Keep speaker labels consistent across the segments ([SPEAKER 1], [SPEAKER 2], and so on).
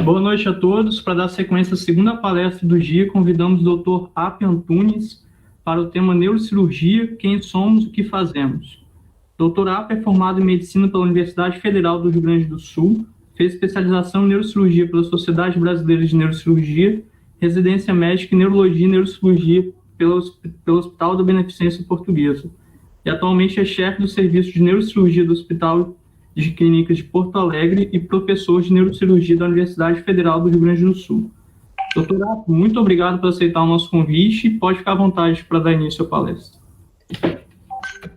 [SPEAKER 1] Boa noite a todos. Para dar sequência à segunda palestra do dia, convidamos o Dr. Apio Antunes para o tema Neurocirurgia, quem somos e o que fazemos. Dr. Apio é formado em Medicina pela Universidade Federal do Rio Grande do Sul, fez especialização em Neurocirurgia pela Sociedade Brasileira de Neurocirurgia, residência médica em Neurologia e Neurocirurgia pelo Hospital da Beneficência Portuguesa. E atualmente é chefe do Serviço de Neurocirurgia do Hospital de Clínicas de Porto Alegre e professor de Neurocirurgia da Universidade Federal do Rio Grande do Sul. Doutor Apio, muito obrigado por aceitar o nosso convite e pode ficar à vontade para dar início à palestra.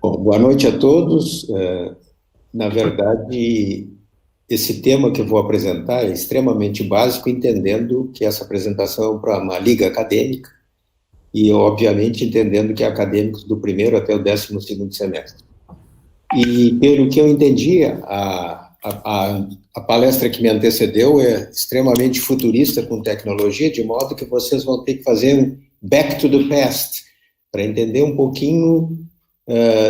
[SPEAKER 2] Bom, boa noite a todos. Na verdade, esse tema que eu vou apresentar é extremamente básico, entendendo que essa apresentação é para uma liga acadêmica e, obviamente, entendendo que é acadêmicos do primeiro até o 12º semestre. E, pelo que eu entendi, a palestra que me antecedeu é extremamente futurista com tecnologia, de modo que vocês vão ter que fazer um back to the past, para entender um pouquinho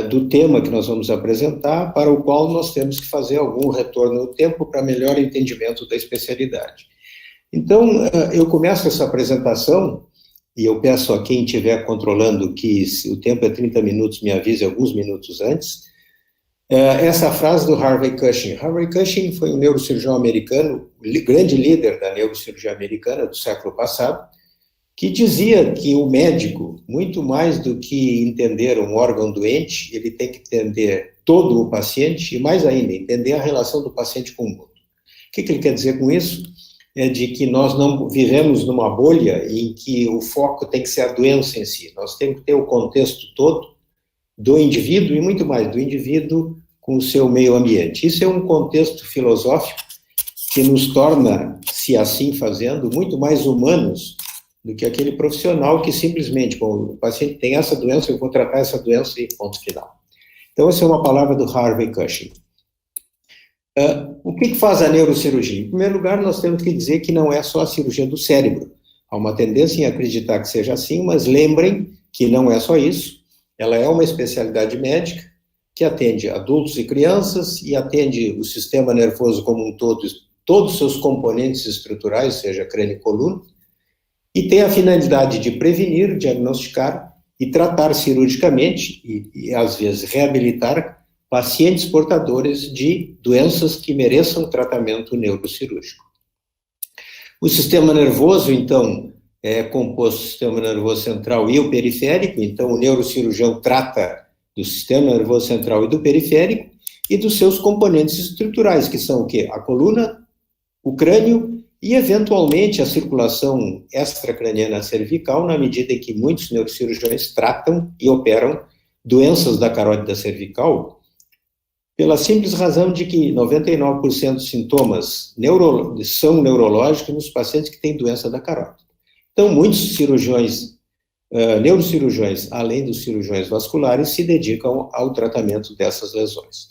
[SPEAKER 2] do tema que nós vamos apresentar, para o qual nós temos que fazer algum retorno no tempo para melhor entendimento da especialidade. Então, eu começo essa apresentação, e eu peço a quem estiver controlando que, se o tempo é 30 minutos, me avise alguns minutos antes. Essa frase do Harvey Cushing. Harvey Cushing foi um neurocirurgião americano, grande líder da neurocirurgia americana do século passado, que dizia que o médico, muito mais do que entender um órgão doente, ele tem que entender todo o paciente e, mais ainda, entender a relação do paciente com o mundo. O que ele quer dizer com isso? É de que nós não vivemos numa bolha em que o foco tem que ser a doença em si. Nós temos que ter o contexto todo do indivíduo e muito mais do indivíduo com o seu meio ambiente. Isso é um contexto filosófico que nos torna, se assim fazendo, muito mais humanos do que aquele profissional que simplesmente, bom, o paciente tem essa doença, eu vou tratar essa doença e ponto final. Então, essa é uma palavra do Harvey Cushing. O que faz a neurocirurgia? Em primeiro lugar, nós temos que dizer que não é só a cirurgia do cérebro. Há uma tendência em acreditar que seja assim, mas lembrem que não é só isso. Ela é uma especialidade médica que atende adultos e crianças e atende o sistema nervoso como um todo, todos os seus componentes estruturais, seja crânio e coluna, e tem a finalidade de prevenir, diagnosticar e tratar cirurgicamente e às vezes reabilitar pacientes portadores de doenças que mereçam tratamento neurocirúrgico. O sistema nervoso, então, é composto do sistema nervoso central e o periférico, então o neurocirurgião trata do sistema nervoso central e do periférico e dos seus componentes estruturais, que são o quê? A coluna, o crânio e, eventualmente, a circulação extracraniana cervical, na medida em que muitos neurocirurgiões tratam e operam doenças da carótida cervical, pela simples razão de que 99% dos sintomas são neurológicos nos pacientes que têm doença da carótida. Então, muitos cirurgiões, neurocirurgiões, além dos cirurgiões vasculares, se dedicam ao tratamento dessas lesões.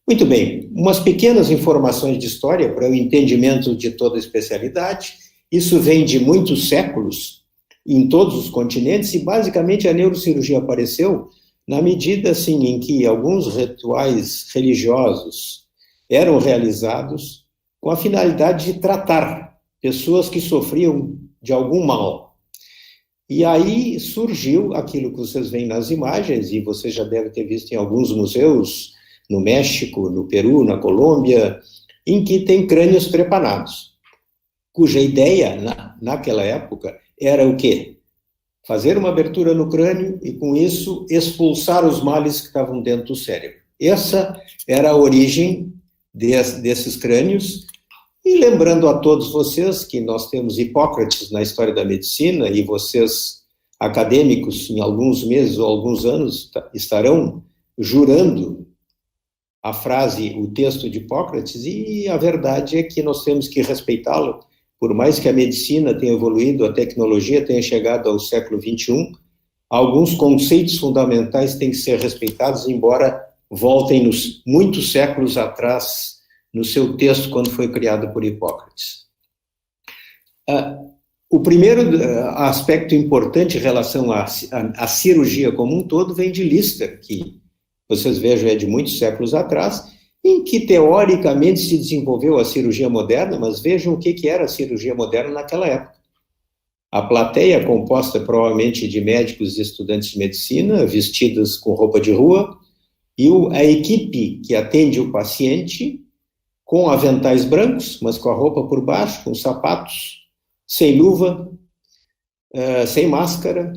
[SPEAKER 2] Muito bem, umas pequenas informações de história para o entendimento de toda a especialidade. Isso vem de muitos séculos, em todos os continentes, e basicamente a neurocirurgia apareceu na medida, assim, em que alguns rituais religiosos eram realizados com a finalidade de tratar pessoas que sofriam de algum mal. E aí surgiu aquilo que vocês veem nas imagens, e você já deve ter visto em alguns museus, no México, no Peru, na Colômbia, em que tem crânios trepanados, cuja ideia, naquela época, era o quê? Fazer uma abertura no crânio e, com isso, expulsar os males que estavam dentro do cérebro. Essa era a origem desses crânios. E lembrando a todos vocês que nós temos Hipócrates na história da medicina, e vocês, acadêmicos, em alguns meses ou alguns anos, estarão jurando a frase, o texto de Hipócrates, e a verdade é que nós temos que respeitá-lo. Por mais que a medicina tenha evoluído, a tecnologia tenha chegado ao século XXI, alguns conceitos fundamentais têm que ser respeitados, embora voltem muitos séculos atrás no seu texto, quando foi criado por Hipócrates. O primeiro aspecto importante em relação à cirurgia como um todo vem de Lister, que vocês vejam é de muitos séculos atrás, em que teoricamente se desenvolveu a cirurgia moderna, mas vejam o que era a cirurgia moderna naquela época. A plateia, composta provavelmente de médicos e estudantes de medicina, vestidos com roupa de rua, e a equipe que atende o paciente, com aventais brancos, mas com a roupa por baixo, com sapatos, sem luva, sem máscara,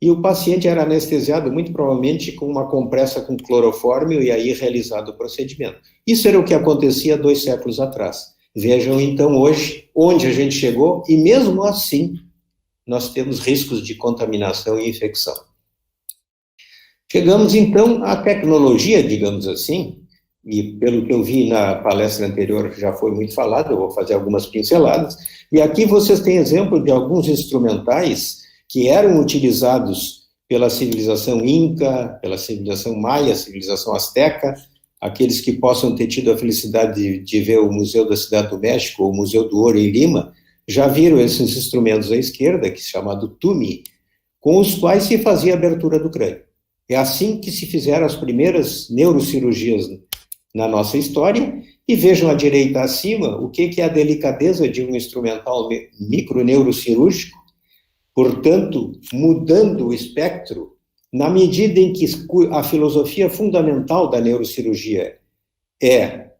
[SPEAKER 2] e o paciente era anestesiado, muito provavelmente, com uma compressa com clorofórmio, e aí realizado o procedimento. Isso era o que acontecia 2 séculos atrás. Vejam, então, hoje, onde a gente chegou, e mesmo assim, nós temos riscos de contaminação e infecção. Chegamos, então, à tecnologia, digamos assim, e pelo que eu vi na palestra anterior, já foi muito falado, eu vou fazer algumas pinceladas, e aqui vocês têm exemplo de alguns instrumentais que eram utilizados pela civilização Inca, pela civilização Maia, civilização Azteca, aqueles que possam ter tido a felicidade de ver o Museu da Cidade do México, ou o Museu do Ouro em Lima, já viram esses instrumentos à esquerda, que é chamado tumi, com os quais se fazia a abertura do crânio. É assim que se fizeram as primeiras neurocirurgias na nossa história, e vejam à direita acima o que é a delicadeza de um instrumental microneurocirúrgico, portanto, mudando o espectro, na medida em que a filosofia fundamental da neurocirurgia é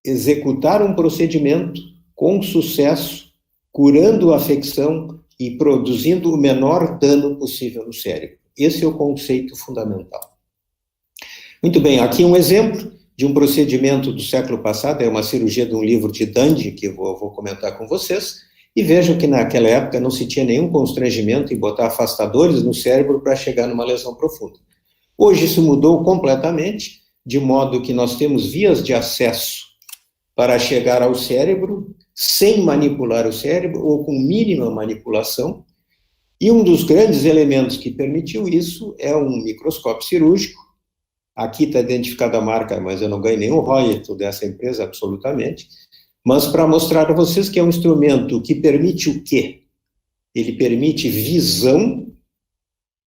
[SPEAKER 2] executar um procedimento com sucesso, curando a afecção e produzindo o menor dano possível no cérebro. Esse é o conceito fundamental. Muito bem, aqui um exemplo de um procedimento do século passado, é uma cirurgia de um livro de Dandy, que eu vou comentar com vocês, e vejam que naquela época não se tinha nenhum constrangimento em botar afastadores no cérebro para chegar numa lesão profunda. Hoje isso mudou completamente, de modo que nós temos vias de acesso para chegar ao cérebro sem manipular o cérebro ou com mínima manipulação, e um dos grandes elementos que permitiu isso é um microscópio cirúrgico. Aqui está identificada a marca, mas eu não ganho nenhum royalty dessa empresa, absolutamente, mas para mostrar a vocês que é um instrumento que permite o quê? Ele permite visão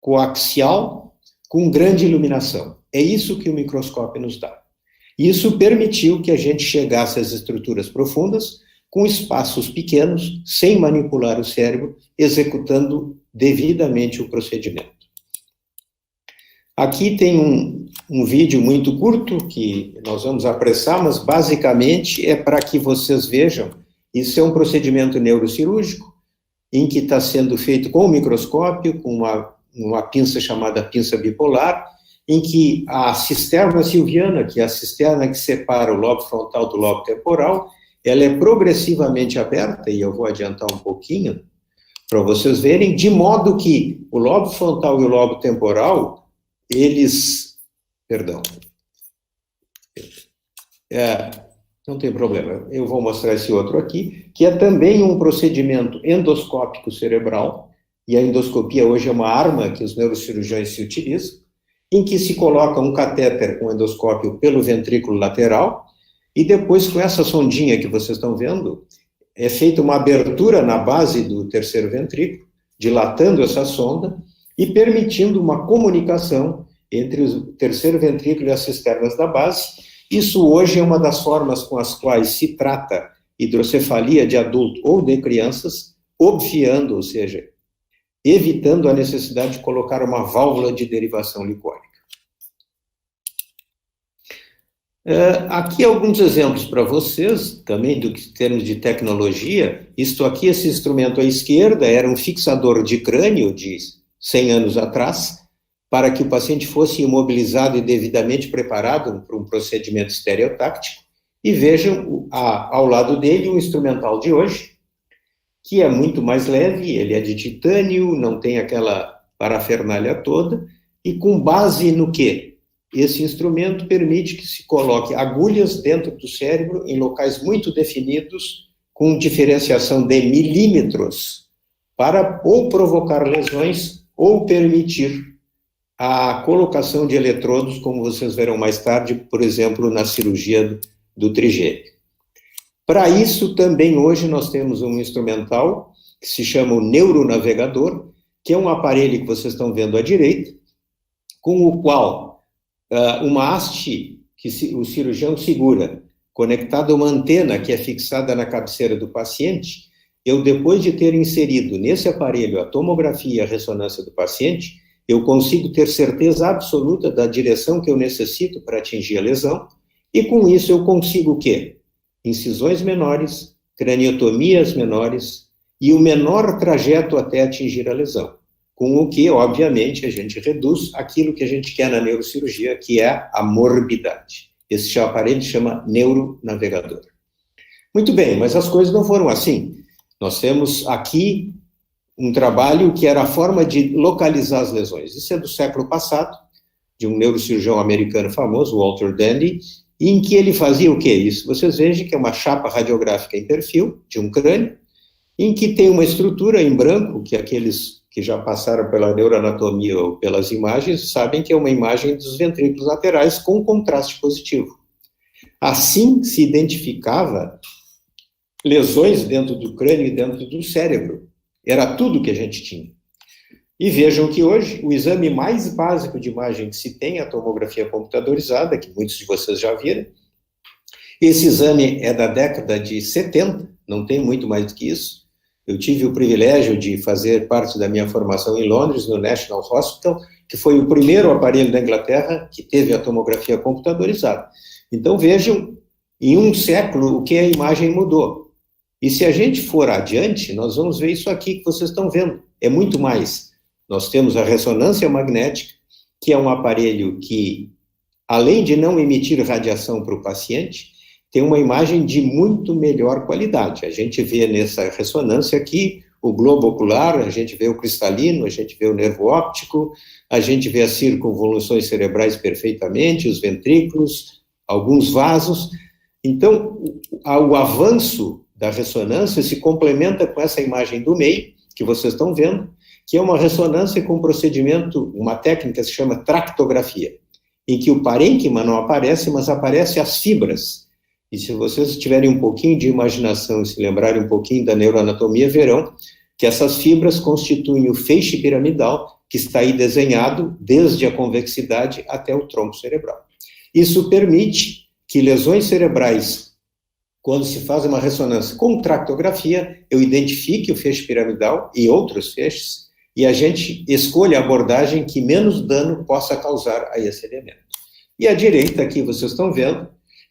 [SPEAKER 2] coaxial com grande iluminação. É isso que o microscópio nos dá. Isso permitiu que a gente chegasse às estruturas profundas com espaços pequenos, sem manipular o cérebro, executando devidamente o procedimento. Aqui tem um vídeo muito curto, que nós vamos apressar, mas basicamente é para que vocês vejam, isso é um procedimento neurocirúrgico, em que está sendo feito com o microscópio, com uma pinça chamada pinça bipolar, em que a cisterna silviana, que é a cisterna que separa o lobo frontal do lobo temporal, ela é progressivamente aberta, e eu vou adiantar um pouquinho, para vocês verem, de modo que o lobo frontal e o lobo temporal, não tem problema, eu vou mostrar esse outro aqui, que é também um procedimento endoscópico cerebral, e a endoscopia hoje é uma arma que os neurocirurgiões se utilizam, em que se coloca um catéter com endoscópio pelo ventrículo lateral, e depois com essa sondinha que vocês estão vendo, é feita uma abertura na base do terceiro ventrículo, dilatando essa sonda, e permitindo uma comunicação entre o terceiro ventrículo e as cisternas da base. Isso hoje é uma das formas com as quais se trata hidrocefalia de adulto ou de crianças, obviando, ou seja, evitando a necessidade de colocar uma válvula de derivação licórica. Aqui alguns exemplos para vocês, também do que termos de tecnologia. Isto aqui, esse instrumento à esquerda, era um fixador de crânio de 100 anos atrás, para que o paciente fosse imobilizado e devidamente preparado para um procedimento estereotáctico. E vejam, ao lado dele, o instrumental de hoje, que é muito mais leve, ele é de titânio, não tem aquela parafernália toda, e com base no quê? Esse instrumento permite que se coloque agulhas dentro do cérebro, em locais muito definidos, com diferenciação de milímetros, para ou provocar lesões, ou permitir a colocação de eletrodos, como vocês verão mais tarde, por exemplo, na cirurgia do trigêmeo. Para isso, também hoje nós temos um instrumental que se chama o neuronavegador, que é um aparelho que vocês estão vendo à direita, com o qual uma haste que o cirurgião segura, conectado a uma antena que é fixada na cabeceira do paciente, eu, depois de ter inserido nesse aparelho a tomografia e a ressonância do paciente, eu consigo ter certeza absoluta da direção que eu necessito para atingir a lesão, e com isso eu consigo o quê? Incisões menores, craniotomias menores e o menor trajeto até atingir a lesão, com o que, obviamente, a gente reduz aquilo que a gente quer na neurocirurgia, que é a morbidade. Esse aparelho chama neuronavegador. Muito bem, mas as coisas não foram assim. Nós temos aqui um trabalho que era a forma de localizar as lesões. Isso é do século passado, de um neurocirurgião americano famoso, Walter Dandy, em que ele fazia o quê? Isso vocês vejam que é uma chapa radiográfica em perfil de um crânio, em que tem uma estrutura em branco, que aqueles que já passaram pela neuroanatomia ou pelas imagens sabem que é uma imagem dos ventrículos laterais com contraste positivo. Assim se identificava lesões dentro do crânio e dentro do cérebro. Era tudo que a gente tinha. E vejam que hoje o exame mais básico de imagem que se tem é a tomografia computadorizada, que muitos de vocês já viram. Esse exame é da década de 70, não tem muito mais do que isso. Eu tive o privilégio de fazer parte da minha formação em Londres, no National Hospital, que foi o primeiro aparelho da Inglaterra que teve a tomografia computadorizada. Então vejam, em um século, o que a imagem mudou. E se a gente for adiante, nós vamos ver isso aqui que vocês estão vendo. É muito mais. Nós temos a ressonância magnética, que é um aparelho que, além de não emitir radiação para o paciente, tem uma imagem de muito melhor qualidade. A gente vê nessa ressonância aqui o globo ocular, a gente vê o cristalino, a gente vê o nervo óptico, a gente vê as circunvoluções cerebrais perfeitamente, os ventrículos, alguns vasos. Então, o avanço da ressonância se complementa com essa imagem do meio, que vocês estão vendo, que é uma ressonância com um procedimento, uma técnica que se chama tractografia, em que o parênquima não aparece, mas aparecem as fibras. E se vocês tiverem um pouquinho de imaginação e se lembrarem um pouquinho da neuroanatomia, verão que essas fibras constituem o feixe piramidal, que está aí desenhado desde a convexidade até o tronco cerebral. Isso permite que lesões cerebrais, quando se faz uma ressonância com tractografia, eu identifique o feixe piramidal e outros feixes, e a gente escolha a abordagem que menos dano possa causar a esse elemento. E à direita aqui vocês estão vendo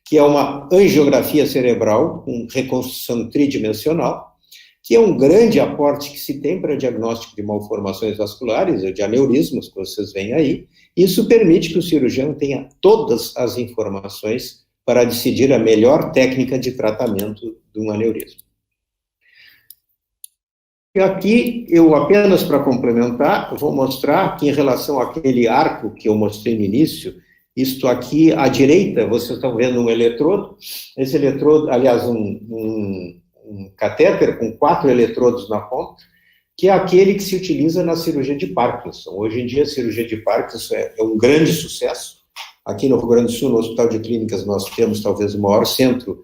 [SPEAKER 2] que é uma angiografia cerebral com reconstrução tridimensional, que é um grande aporte que se tem para diagnóstico de malformações vasculares, ou de aneurismos, que vocês veem aí. Isso permite que o cirurgião tenha todas as informações para decidir a melhor técnica de tratamento de um aneurisma. E aqui, eu apenas para complementar, vou mostrar que em relação àquele arco que eu mostrei no início, isto aqui à direita, vocês estão vendo um eletrodo, esse eletrodo, aliás, um catéter com 4 eletrodos na ponta, que é aquele que se utiliza na cirurgia de Parkinson. Hoje em dia, a cirurgia de Parkinson é um grande sucesso. Aqui no Rio Grande do Sul, no Hospital de Clínicas, nós temos talvez o maior centro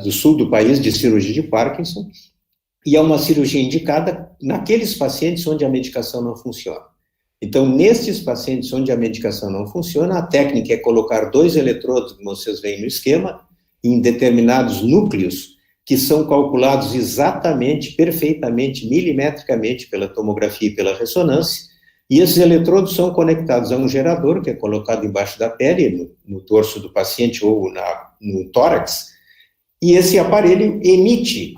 [SPEAKER 2] do sul do país de cirurgia de Parkinson, e é uma cirurgia indicada naqueles pacientes onde a medicação não funciona. Então, nesses pacientes onde a medicação não funciona, a técnica é colocar 2 eletrodos, como vocês veem no esquema, em determinados núcleos, que são calculados exatamente, perfeitamente, milimetricamente pela tomografia e pela ressonância, e esses eletrodos são conectados a um gerador, que é colocado embaixo da pele, no torso do paciente ou no tórax, e esse aparelho emite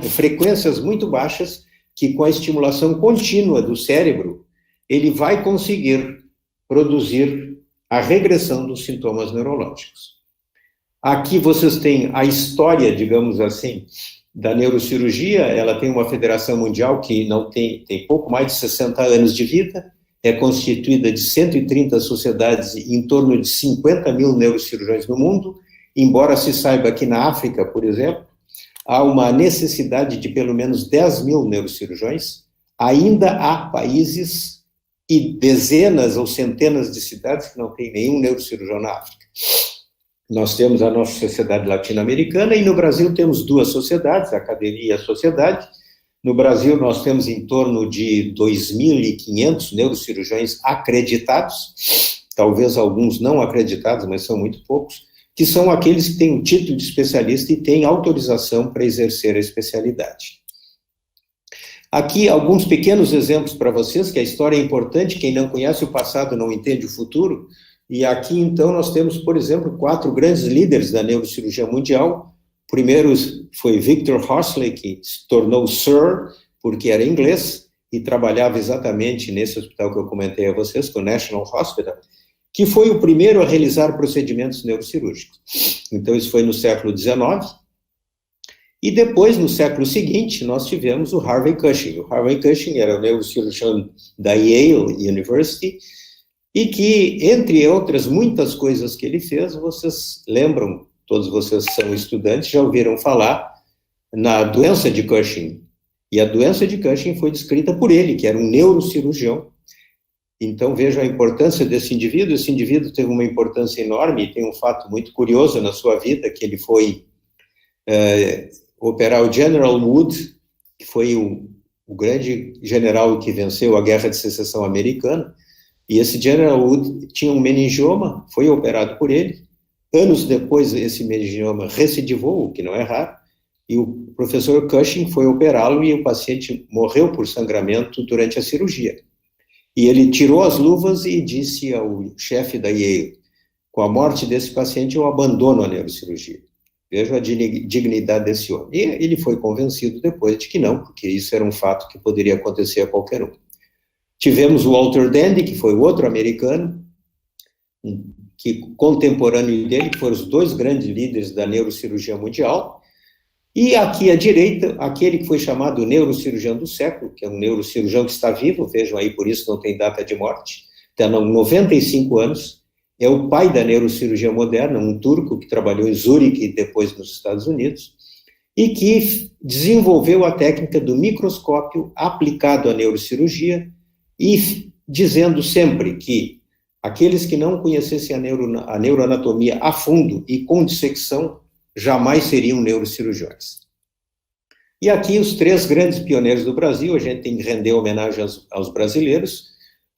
[SPEAKER 2] frequências muito baixas, que com a estimulação contínua do cérebro, ele vai conseguir produzir a regressão dos sintomas neurológicos. Aqui vocês têm a história, digamos assim, da neurocirurgia. Ela tem uma federação mundial que não tem pouco mais de 60 anos de vida, é constituída de 130 sociedades e em torno de 50 mil neurocirurgiões no mundo, embora se saiba que na África, por exemplo, há uma necessidade de pelo menos 10 mil neurocirurgiões. Ainda há países e dezenas ou centenas de cidades que não tem nenhum neurocirurgião na África. Nós temos a nossa sociedade latino-americana e no Brasil temos 2 sociedades, a Academia e a Sociedade. No Brasil nós temos em torno de 2.500 neurocirurgiões acreditados. talvez alguns não acreditados, mas são muito poucos, que são aqueles que têm o título de especialista e têm autorização para exercer a especialidade. Aqui, alguns pequenos exemplos para vocês, que a história é importante, quem não conhece o passado não entende o futuro, e aqui, então, nós temos, por exemplo, 4 grandes líderes da neurocirurgia mundial. O primeiro foi Victor Horsley, que se tornou Sir, porque era inglês, e trabalhava exatamente nesse hospital que eu comentei a vocês, que é o National Hospital, que foi o primeiro a realizar procedimentos neurocirúrgicos. Então, isso foi no século XIX. E depois, no século seguinte, nós tivemos o Harvey Cushing. O Harvey Cushing era o neurocirurgião da Yale University, e que, entre outras muitas coisas que ele fez, vocês lembram, todos vocês são estudantes, já ouviram falar na doença de Cushing. E a doença de Cushing foi descrita por ele, que era um neurocirurgião. Então, vejam a importância desse indivíduo. Esse indivíduo teve uma importância enorme, e tem um fato muito curioso na sua vida, que ele foi operar o General Wood, que foi o grande general que venceu a Guerra de Secessão Americana. E esse General Wood tinha um meningioma, foi operado por ele. Anos depois, esse meningioma recidivou, o que não é raro, e o professor Cushing foi operá-lo e o paciente morreu por sangramento durante a cirurgia. E ele tirou as luvas e disse ao chefe da Yale: com a morte desse paciente eu abandono a neurocirurgia. Vejam a dignidade desse homem. E ele foi convencido depois de que não, porque isso era um fato que poderia acontecer a qualquer um. Tivemos o Walter Dandy, que foi outro americano, que contemporâneo dele, que foram os 2 grandes líderes da neurocirurgia mundial. E aqui à direita, aquele que foi chamado neurocirurgião do século, que é um neurocirurgião que está vivo, vejam aí, por isso não tem data de morte, tem 95 anos, é o pai da neurocirurgia moderna, um turco que trabalhou em Zurique e depois nos Estados Unidos, e que desenvolveu a técnica do microscópio aplicado à neurocirurgia, e dizendo sempre que aqueles que não conhecessem a neuroanatomia a fundo e com dissecção jamais seriam neurocirurgiões. E aqui os 3 grandes pioneiros do Brasil, a gente tem que render homenagem aos brasileiros.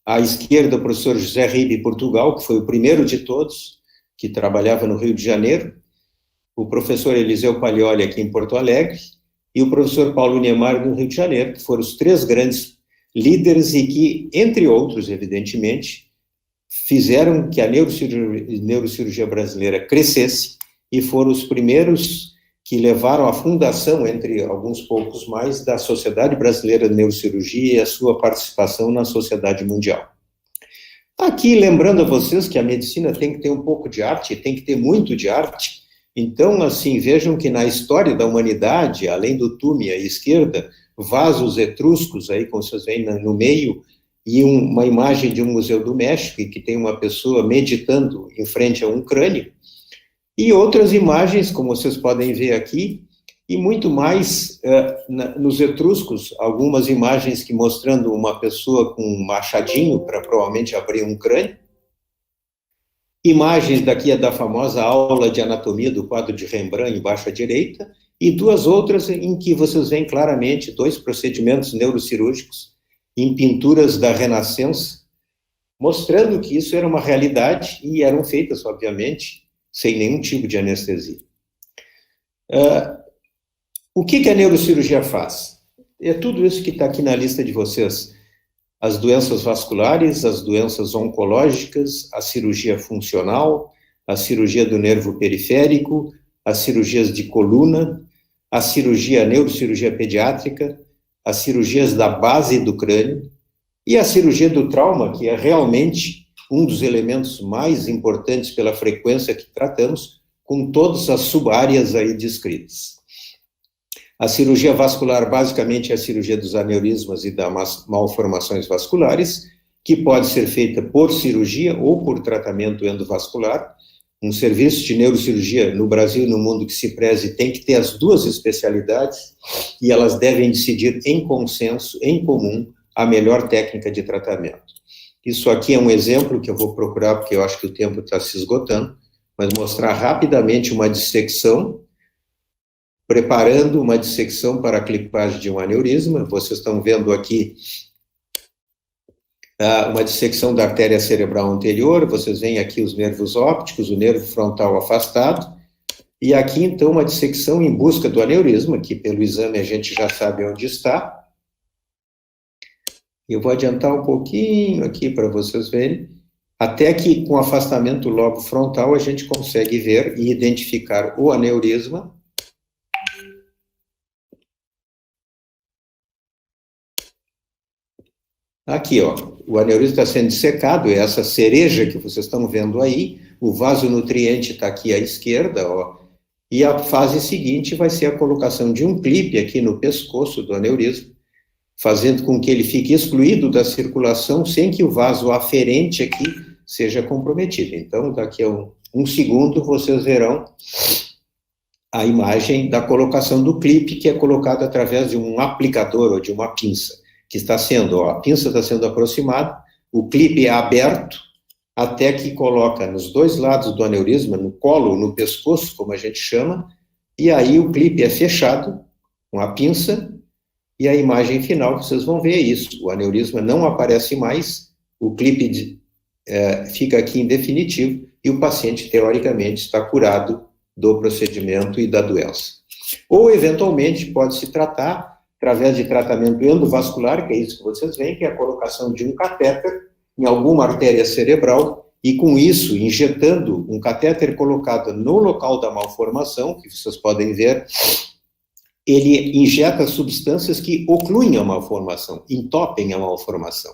[SPEAKER 2] À esquerda, o professor José Ribe Portugal, que foi o primeiro de todos, que trabalhava no Rio de Janeiro, o professor Eliseu Paglioli aqui em Porto Alegre, e o professor Paulo Niemeyer no Rio de Janeiro, que foram os 3 grandes líderes e que, entre outros, evidentemente, fizeram que a neurocirurgia brasileira crescesse e foram os primeiros que levaram a fundação, entre alguns poucos mais, da Sociedade Brasileira de Neurocirurgia e a sua participação na sociedade mundial. Aqui, lembrando a vocês que a medicina tem que ter um pouco de arte, tem que ter muito de arte. Então, assim, vejam que na história da humanidade, além do túmulo à esquerda, vasos etruscos, aí, como vocês veem no meio, e uma imagem de um museu do México, que tem uma pessoa meditando em frente a um crânio, e outras imagens, como vocês podem ver aqui, e muito mais nos etruscos, algumas imagens que mostrando uma pessoa com um machadinho para provavelmente abrir um crânio, imagens daqui da famosa aula de anatomia do quadro de Rembrandt, embaixo à direita, e 2 outras em que vocês veem claramente 2 procedimentos neurocirúrgicos em pinturas da Renascença, mostrando que isso era uma realidade e eram feitas, obviamente, sem nenhum tipo de anestesia. O que a neurocirurgia faz? É tudo isso que está aqui na lista de vocês. As doenças vasculares, as doenças oncológicas, a cirurgia funcional, a cirurgia do nervo periférico, as cirurgias de coluna, a neurocirurgia pediátrica, as cirurgias da base do crânio e a cirurgia do trauma, que é realmente um dos elementos mais importantes pela frequência que tratamos, com todas as subáreas aí descritas. A cirurgia vascular, basicamente, é a cirurgia dos aneurismas e das malformações vasculares, que pode ser feita por cirurgia ou por tratamento endovascular. Um serviço de neurocirurgia no Brasil e no mundo que se preze tem que ter as 2 especialidades e elas devem decidir em consenso, em comum, a melhor técnica de tratamento. Isso aqui é um exemplo que eu vou procurar, porque eu acho que o tempo está se esgotando, mas mostrar rapidamente uma dissecção, preparando uma dissecção para a clipagem de um aneurisma. Vocês estão vendo aqui uma dissecção da artéria cerebral anterior, vocês veem aqui os nervos ópticos, o nervo frontal afastado, e aqui, então, uma dissecção em busca do aneurisma, que pelo exame a gente já sabe onde está. Eu vou adiantar um pouquinho aqui para vocês verem, até que com afastamento do lobo frontal a gente consegue ver e identificar o aneurisma. Aqui, ó, o aneurisma está sendo dissecado, é essa cereja que vocês estão vendo aí, o vaso nutriente está aqui à esquerda, ó, e a fase seguinte vai ser a colocação de um clipe aqui no pescoço do aneurisma, fazendo com que ele fique excluído da circulação sem que o vaso aferente aqui seja comprometido. Então, daqui a um segundo, vocês verão a imagem da colocação do clipe, que é colocado através de um aplicador ou de uma pinça, que está sendo, ó, a pinça está sendo aproximada, o clipe é aberto, até que coloca nos dois lados do aneurisma, no colo, no pescoço, como a gente chama, e aí o clipe é fechado com a pinça, e a imagem final, vocês vão ver isso, o aneurisma não aparece mais, o clipe fica aqui em definitivo, e o paciente, teoricamente, está curado do procedimento e da doença. Ou, eventualmente, pode se tratar através de tratamento endovascular, que é isso que vocês veem, que é a colocação de um catéter em alguma artéria cerebral, e com isso, injetando um catéter colocado no local da malformação, que vocês podem ver, ele injeta substâncias que ocluem a malformação, entopem a malformação.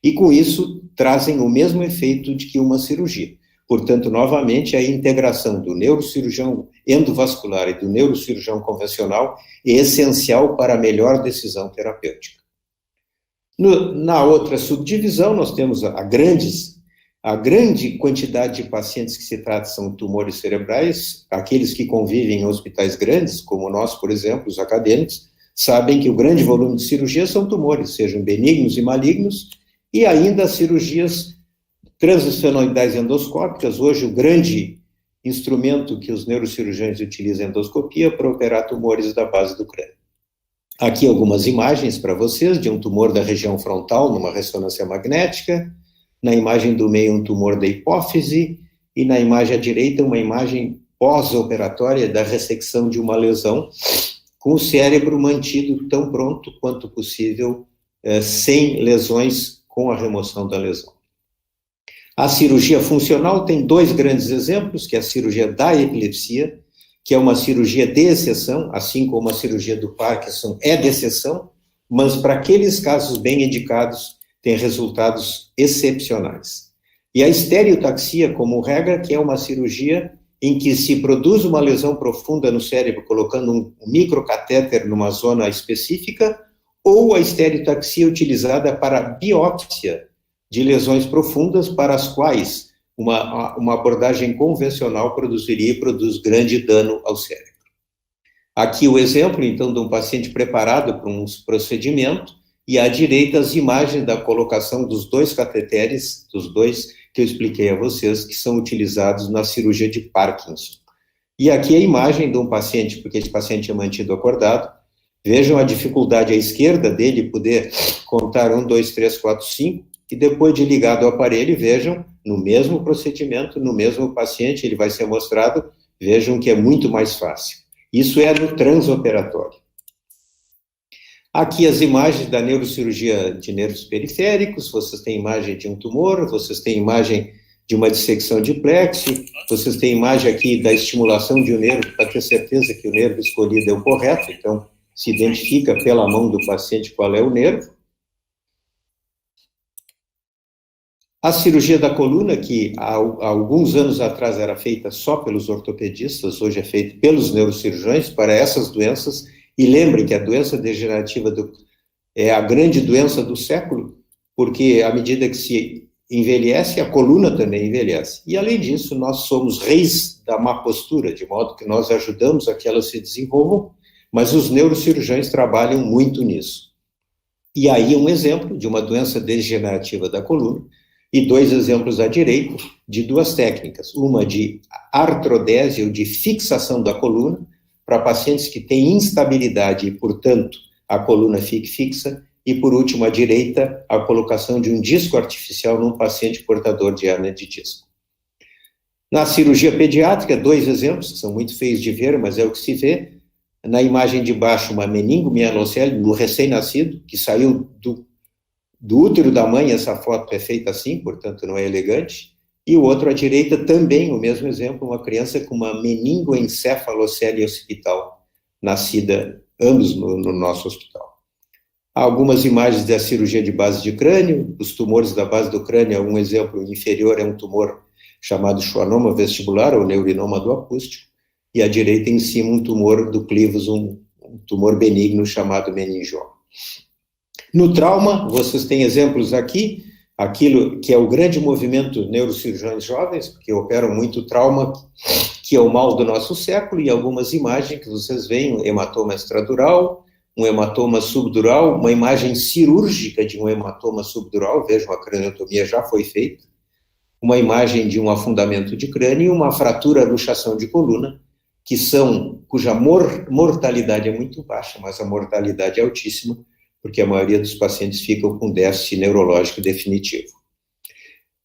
[SPEAKER 2] E com isso, trazem o mesmo efeito de que uma cirurgia. Portanto, novamente, a integração do neurocirurgião endovascular e do neurocirurgião convencional é essencial para a melhor decisão terapêutica. Na outra subdivisão, nós temos a grande quantidade de pacientes que se tratam são tumores cerebrais, aqueles que convivem em hospitais grandes, como nós, por exemplo, os acadêmicos, sabem que o grande volume de cirurgias são tumores, sejam benignos e malignos, e ainda as cirurgias transesfenoidais endoscópicas, hoje o grande instrumento que os neurocirurgiões utilizam é a endoscopia para operar tumores da base do crânio. Aqui algumas imagens para vocês de um tumor da região frontal numa ressonância magnética, na imagem do meio um tumor da hipófise, e na imagem à direita uma imagem pós-operatória da ressecção de uma lesão, com o cérebro mantido tão pronto quanto possível, sem lesões com a remoção da lesão. A cirurgia funcional tem dois grandes exemplos, que é a cirurgia da epilepsia, que é uma cirurgia de exceção, assim como a cirurgia do Parkinson é de exceção, mas para aqueles casos bem indicados, tem resultados excepcionais. E a estereotaxia, como regra, que é uma cirurgia em que se produz uma lesão profunda no cérebro, colocando um microcatéter numa zona específica, ou a estereotaxia utilizada para biópsia de lesões profundas, para as quais uma abordagem convencional produziria e produz grande dano ao cérebro. Aqui o exemplo, então, de um paciente preparado para um procedimento, e à direita as imagens da colocação dos dois cateteres, dos dois que eu expliquei a vocês, que são utilizados na cirurgia de Parkinson. E aqui a imagem de um paciente, porque esse paciente é mantido acordado. Vejam a dificuldade à esquerda dele poder contar 1, 2, 3, 4, 5, e depois de ligado ao aparelho, vejam, no mesmo procedimento, no mesmo paciente, ele vai ser mostrado, vejam que é muito mais fácil. Isso é no transoperatório. Aqui as imagens da neurocirurgia de nervos periféricos, vocês têm imagem de um tumor, vocês têm imagem de uma dissecção de plexo, vocês têm imagem aqui da estimulação de um nervo, para ter certeza que o nervo escolhido é o correto, então se identifica pela mão do paciente qual é o nervo. A cirurgia da coluna, que há alguns anos atrás era feita só pelos ortopedistas, hoje é feita pelos neurocirurgiões para essas doenças. E lembrem que a doença degenerativa é a grande doença do século, porque à medida que se envelhece, a coluna também envelhece. E além disso, nós somos reis da má postura, de modo que nós ajudamos a que elas se desenvolvam, mas os neurocirurgiões trabalham muito nisso. E aí um exemplo de uma doença degenerativa da coluna, e dois exemplos à direita de duas técnicas, uma de artrodese ou de fixação da coluna, para pacientes que têm instabilidade e, portanto, a coluna fique fixa, e, por último, à direita, a colocação de um disco artificial num paciente portador de hérnia de disco. Na cirurgia pediátrica, 2 exemplos, que são muito feios de ver, mas é o que se vê. Na imagem de baixo, uma meningomielocele no recém-nascido, que saiu do útero da mãe, essa foto é feita assim, portanto não é elegante. E o outro à direita também, o mesmo exemplo, uma criança com uma meningoencefalocele occipital, nascida ambos no nosso hospital. Há algumas imagens da cirurgia de base de crânio, os tumores da base do crânio, um exemplo inferior é um tumor chamado schwannoma vestibular, ou neurinoma do acústico, e à direita em cima um tumor do clivus, um tumor benigno chamado meningioma. No trauma, vocês têm exemplos aqui, aquilo que é o grande movimento neurocirurgiões jovens, que operam muito trauma, que é o mal do nosso século, e algumas imagens que vocês veem, um hematoma extradural, um hematoma subdural, uma imagem cirúrgica de um hematoma subdural, vejam, a craniotomia já foi feita, uma imagem de um afundamento de crânio e uma fratura, luxação de coluna, cuja mortalidade é muito baixa, mas a mortalidade é altíssima, porque a maioria dos pacientes ficam com déficit neurológico definitivo.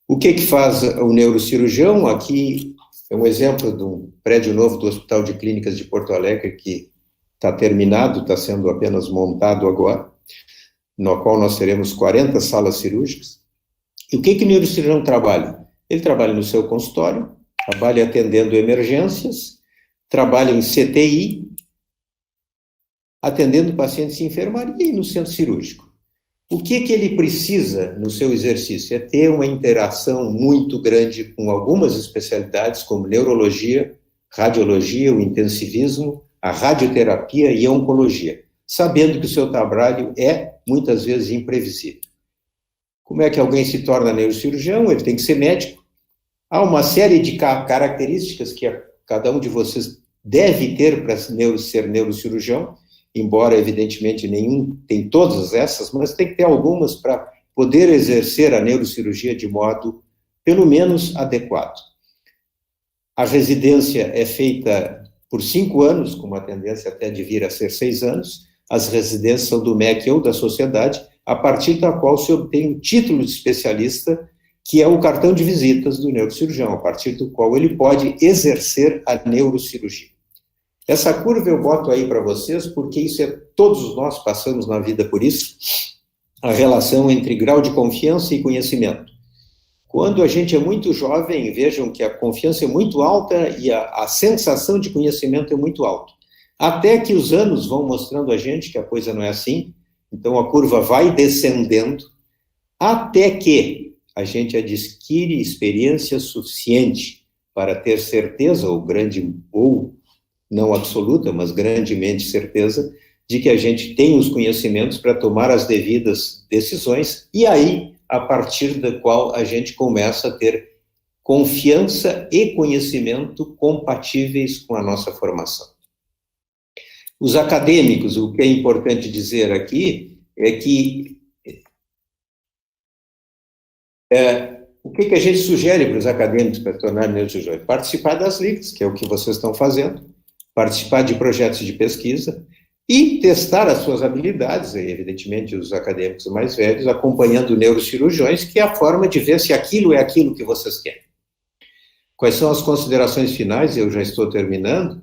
[SPEAKER 2] O que faz o neurocirurgião? Aqui é um exemplo de um prédio novo do Hospital de Clínicas de Porto Alegre, que está terminado, está sendo apenas montado agora, no qual nós teremos 40 salas cirúrgicas. E o que o neurocirurgião trabalha? Ele trabalha no seu consultório, trabalha atendendo emergências, trabalha em CTI, atendendo pacientes em enfermaria e no centro cirúrgico. O que ele precisa no seu exercício? É ter uma interação muito grande com algumas especialidades, como neurologia, radiologia, o intensivismo, a radioterapia e a oncologia, sabendo que o seu trabalho é, muitas vezes, imprevisível. Como é que alguém se torna neurocirurgião? Ele tem que ser médico. Há uma série de características que cada um de vocês deve ter para ser neurocirurgião, embora, evidentemente, nenhum tem todas essas, mas tem que ter algumas para poder exercer a neurocirurgia de modo, pelo menos, adequado. A residência é feita por 5 anos, com uma tendência até de vir a ser 6 anos. As residências são do MEC ou da sociedade, a partir da qual se obtém o título de especialista, que é o cartão de visitas do neurocirurgião, a partir do qual ele pode exercer a neurocirurgia. Essa curva eu boto aí para vocês, porque isso todos nós passamos na vida por isso, a relação entre grau de confiança e conhecimento. Quando a gente é muito jovem, vejam que a confiança é muito alta e a sensação de conhecimento é muito alta. Até que os anos vão mostrando a gente que a coisa não é assim, então a curva vai descendendo, até que a gente adquire experiência suficiente para ter certeza, ou não absoluta, mas grandemente certeza, de que a gente tem os conhecimentos para tomar as devidas decisões, e aí, a partir da qual a gente começa a ter confiança e conhecimento compatíveis com a nossa formação. Os acadêmicos, o que é importante dizer aqui é que o que a gente sugere para os acadêmicos para tornarem neurocirurgiões? Participar das ligas, que é o que vocês estão fazendo, participar de projetos de pesquisa e testar as suas habilidades, e, evidentemente, os acadêmicos mais velhos, acompanhando neurocirurgiões, que é a forma de ver se aquilo é aquilo que vocês querem. Quais são as considerações finais? Eu já estou terminando.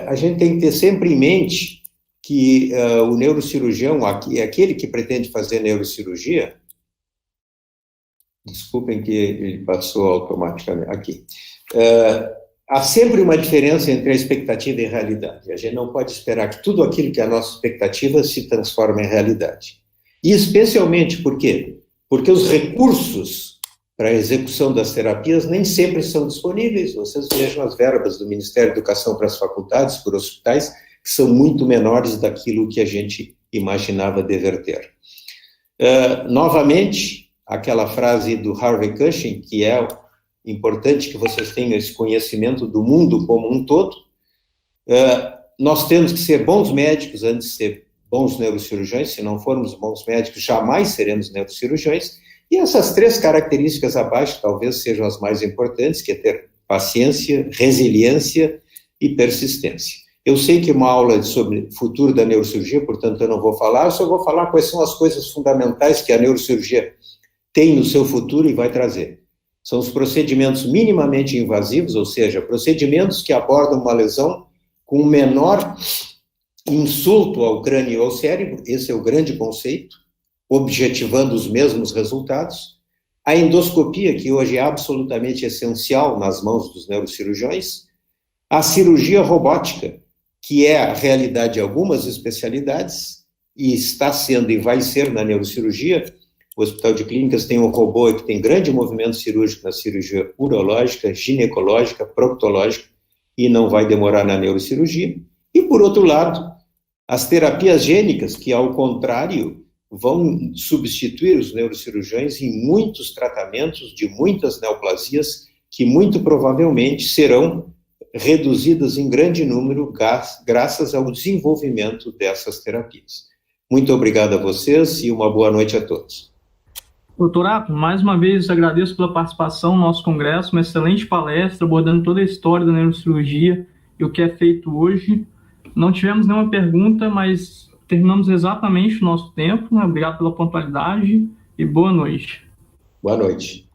[SPEAKER 2] A gente tem que ter sempre em mente que o neurocirurgião, aquele que pretende fazer neurocirurgia, desculpem que ele passou automaticamente aqui, há sempre uma diferença entre a expectativa e a realidade. A gente não pode esperar que tudo aquilo que é a nossa expectativa se transforme em realidade. E especialmente por quê? Porque os recursos para a execução das terapias nem sempre são disponíveis. Vocês vejam as verbas do Ministério da Educação para as faculdades, por hospitais, que são muito menores daquilo que a gente imaginava dever ter. Novamente, aquela frase do Harvey Cushing, que é importante que vocês tenham esse conhecimento do mundo como um todo. Nós temos que ser bons médicos antes de ser bons neurocirurgiões. Se não formos bons médicos, jamais seremos neurocirurgiões. E essas 3 características abaixo talvez sejam as mais importantes, que é ter paciência, resiliência e persistência. Eu sei que uma aula é sobre futuro da neurocirurgia, portanto eu não vou falar, eu só vou falar quais são as coisas fundamentais que a neurocirurgia tem no seu futuro e vai trazer. São os procedimentos minimamente invasivos, ou seja, procedimentos que abordam uma lesão com um menor insulto ao crânio e ao cérebro, esse é o grande conceito, objetivando os mesmos resultados. A endoscopia, que hoje é absolutamente essencial nas mãos dos neurocirurgiões. A cirurgia robótica, que é a realidade de algumas especialidades, e está sendo e vai ser na neurocirurgia. O Hospital de Clínicas tem um robô que tem grande movimento cirúrgico na cirurgia urológica, ginecológica, proctológica, e não vai demorar na neurocirurgia. E, por outro lado, as terapias gênicas, que, ao contrário, vão substituir os neurocirurgiões em muitos tratamentos de muitas neoplasias, que muito provavelmente serão reduzidas em grande número graças ao desenvolvimento dessas terapias. Muito obrigado a vocês e uma boa noite a todos.
[SPEAKER 1] Doutor Apio, mais uma vez agradeço pela participação no nosso congresso, uma excelente palestra abordando toda a história da neurocirurgia e o que é feito hoje. Não tivemos nenhuma pergunta, mas terminamos exatamente o nosso tempo. Obrigado pela pontualidade e boa noite.
[SPEAKER 2] Boa noite.